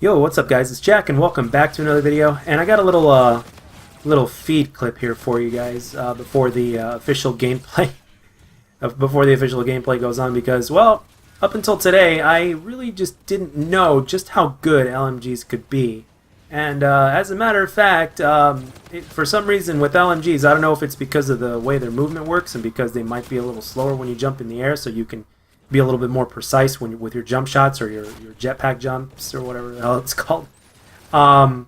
Yo, what's up guys? It's Jack and welcome back to another video. And I got a little feed clip here for you guys before the official gameplay before the official gameplay goes on because, well, up until today I really just didn't know just how good LMGs could be. And as a matter of fact, for some reason with LMGs, I don't know if it's because of the way their movement works and because they might be a little slower when you jump in the air, so you can be a little bit more precise with your jump shots or your jetpack jumps or whatever the hell it's called. LMGs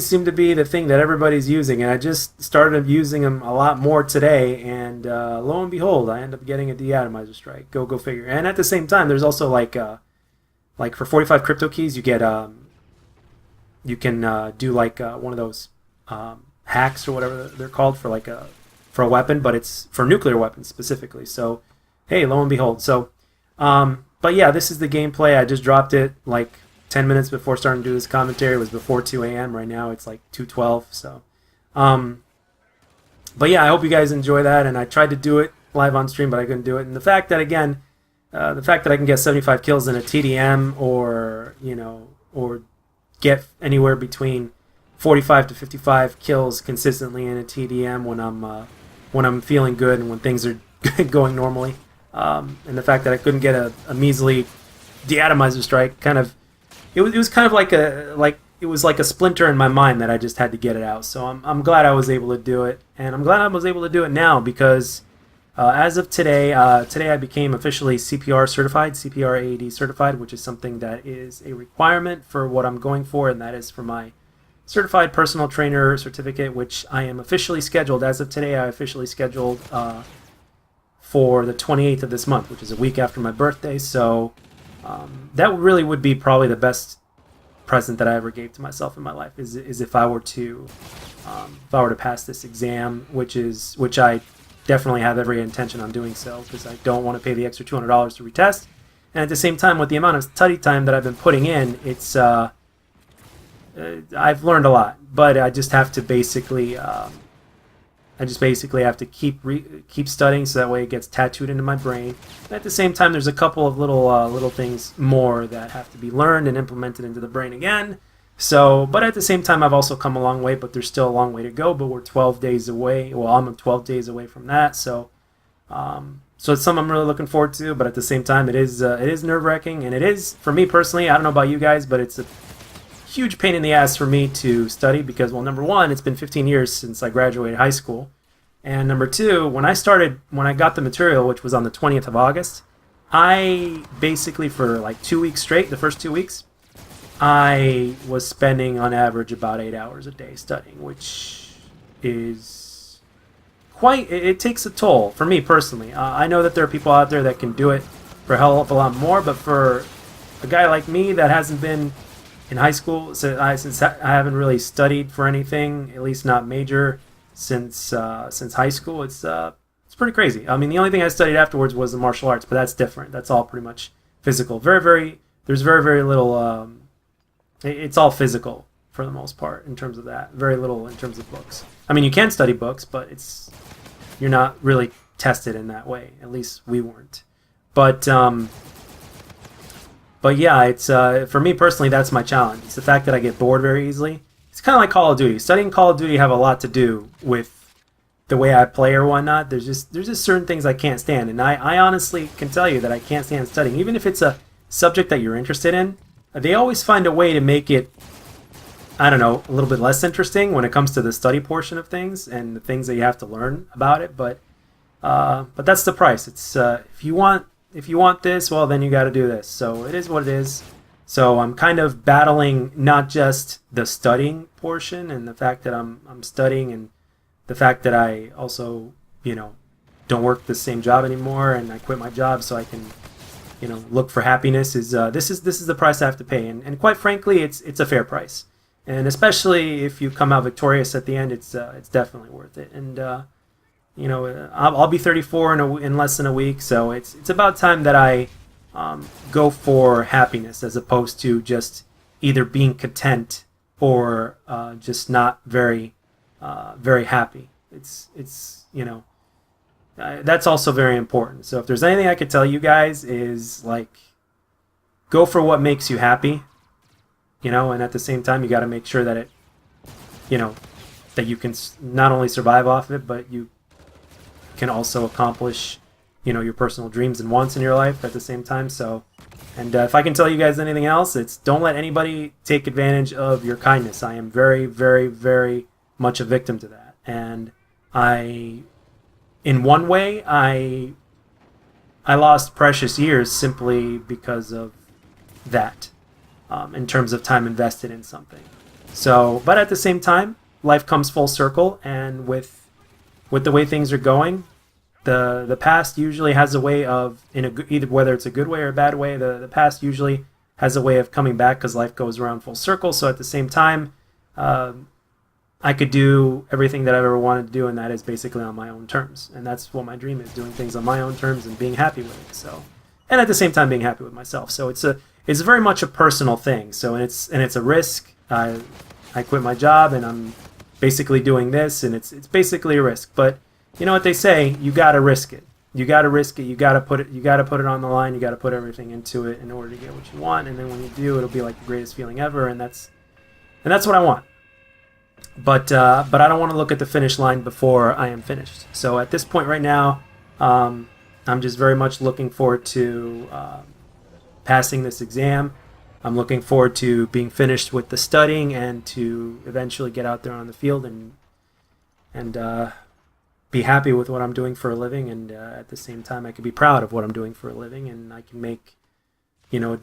seem to be the thing that everybody's using, and I just started using them a lot more today, and lo and behold, I end up getting a De-Atomizer strike. Go figure. And at the same time, there's also like for 45 crypto keys, you get you can do like one of those hacks or whatever they're called for a weapon, but it's for nuclear weapons specifically. So, hey, lo and behold. So, but yeah, this is the gameplay. I just dropped it like 10 minutes before starting to do this commentary. It was before 2 a.m. Right now it's like 2:12. So, but yeah, I hope you guys enjoy that. And I tried to do it live on stream, but I couldn't do it. And the fact that, again, the fact that I can get 75 kills in a TDM, or or get anywhere between 45 to 55 kills consistently in a TDM when I'm feeling good and when things are going normally, and the fact that I couldn't get a measly De-Atomizer strike, it was kind of like a splinter in my mind that I just had to get it out. So I'm glad I was able to do it, and I'm glad I was able to do it now because as of today, I became officially CPR certified, CPR AED certified, which is something that is a requirement for what I'm going for, and that is for my Certified Personal Trainer certificate, which I am officially scheduled. As of today, I officially scheduled for the 28th of this month, which is a week after my birthday. So that really would be probably the best present that I ever gave to myself in my life, is if I were to pass this exam, which I definitely have every intention on doing so, because I don't want to pay the extra $200 to retest. And at the same time, with the amount of study time that I've been putting in, it's I've learned a lot, but I just have to basically have to keep studying, so that way it gets tattooed into my brain. And at the same time, there's a couple of little things more that have to be learned and implemented into the brain again. So, but at the same time, I've also come a long way, but there's still a long way to go. But we're 12 days away. Well, I'm 12 days away from that. So, so it's something I'm really looking forward to. But at the same time, it is nerve-wracking, and it is, for me personally, I don't know about you guys, but it's a huge pain in the ass for me to study because, well, number one, it's been 15 years since I graduated high school, and number two, when I got the material, which was on the 20th of August, I basically, for like 2 weeks straight, the first 2 weeks, I was spending on average about 8 hours a day studying, which is it takes a toll for me personally. I know that there are people out there that can do it for a hell of a lot more, but for a guy like me that hasn't been in high school, since I haven't really studied for anything, at least not major, since high school, it's pretty crazy. I mean, the only thing I studied afterwards was the martial arts, but that's different. That's all pretty much physical. There's very little. It's all physical for the most part in terms of that. Very little in terms of books. I mean, you can study books, but you're not really tested in that way. At least we weren't. But yeah, it's for me personally, that's my challenge. It's the fact that I get bored very easily. It's kind of like Call of Duty. Studying Call of Duty have a lot to do with the way I play or whatnot. There's just certain things I can't stand, and I honestly can tell you that I can't stand studying. Even if it's a subject that you're interested in, they always find a way to make it, I don't know, a little bit less interesting when it comes to the study portion of things and the things that you have to learn about it. But that's the price. It's if you want this, well, then you got to do this. So it is what it is. So I'm kind of battling not just the studying portion and the fact that I'm studying, and the fact that I also, don't work the same job anymore, and I quit my job so I can, look for happiness. This is the price I have to pay, and quite frankly, it's a fair price. And especially if you come out victorious at the end, it's definitely worth it. And I'll be 34 in less than a week, so it's about time that I go for happiness as opposed to just either being content or just not very happy. That's also very important. So if there's anything I could tell you guys is, like, go for what makes you happy, you know, and at the same time, you got to make sure that it, you know, that you can not only survive off it, but you can also accomplish, you know, your personal dreams and wants in your life at the same time. So, and if I can tell you guys anything else, it's don't let anybody take advantage of your kindness. I am very, very, very much a victim to that. And in one way, I lost precious years simply because of that, in terms of time invested in something. So, but at the same time, life comes full circle, and with the way things are going, the past usually has a way of, either whether it's a good way or a bad way, the past usually has a way of coming back because life goes around full circle. So at the same time, I could do everything that I've ever wanted to do, and that is basically on my own terms. And that's what my dream is, doing things on my own terms and being happy with it. So, and at the same time being happy with myself. So it's very much a personal thing. So, and it's a risk. I quit my job and I'm basically doing this, and it's basically a risk. But you know what they say, you got to risk it. You got to risk it. You got to put it on the line. You got to put everything into it in order to get what you want. And then when you do, it'll be like the greatest feeling ever. And that's what I want. But I don't want to look at the finish line before I am finished. So at this point right now, I'm just very much looking forward to passing this exam. I'm looking forward to being finished with the studying and to eventually get out there on the field and be happy with what I'm doing for a living. And at the same time, I can be proud of what I'm doing for a living, and I can make, you know,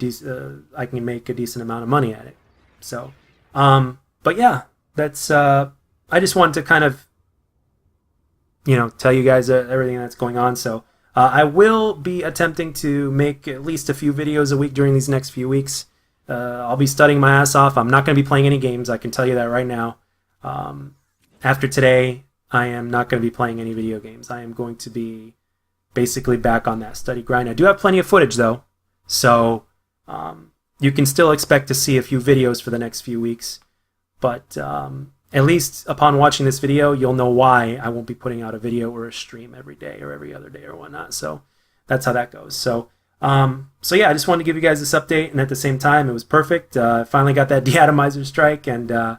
I can make a decent amount of money at it. So, but yeah. That's I just wanted to kind of, you know, tell you guys everything that's going on. So I will be attempting to make at least a few videos a week during these next few weeks. I'll be studying my ass off. I'm not going to be playing any games. I can tell you that right now. After today, I am not going to be playing any video games. I am going to be basically back on that study grind. I do have plenty of footage though, so you can still expect to see a few videos for the next few weeks. But at least upon watching this video, you'll know why I won't be putting out a video or a stream every day or every other day or whatnot. So that's how that goes. So yeah, I just wanted to give you guys this update, and at the same time, it was perfect. I finally got that De-Atomizer strike, and lo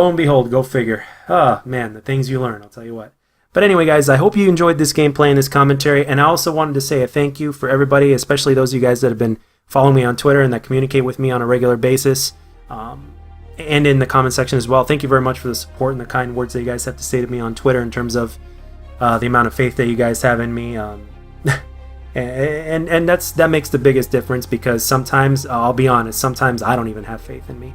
and behold, go figure. Oh, man, the things you learn, I'll tell you what. But anyway, guys, I hope you enjoyed this gameplay and this commentary, and I also wanted to say a thank you for everybody, especially those of you guys that have been following me on Twitter and that communicate with me on a regular basis. And in the comment section as well. Thank you very much for the support and the kind words that you guys have to say to me on Twitter in terms of the amount of faith that you guys have in me. And that makes the biggest difference, because sometimes, I'll be honest, sometimes I don't even have faith in me.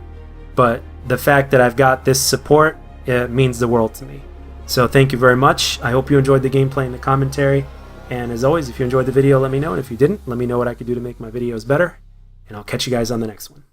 But the fact that I've got this support, it means the world to me. So thank you very much. I hope you enjoyed the gameplay and the commentary. And as always, if you enjoyed the video, let me know. And if you didn't, let me know what I could do to make my videos better. And I'll catch you guys on the next one.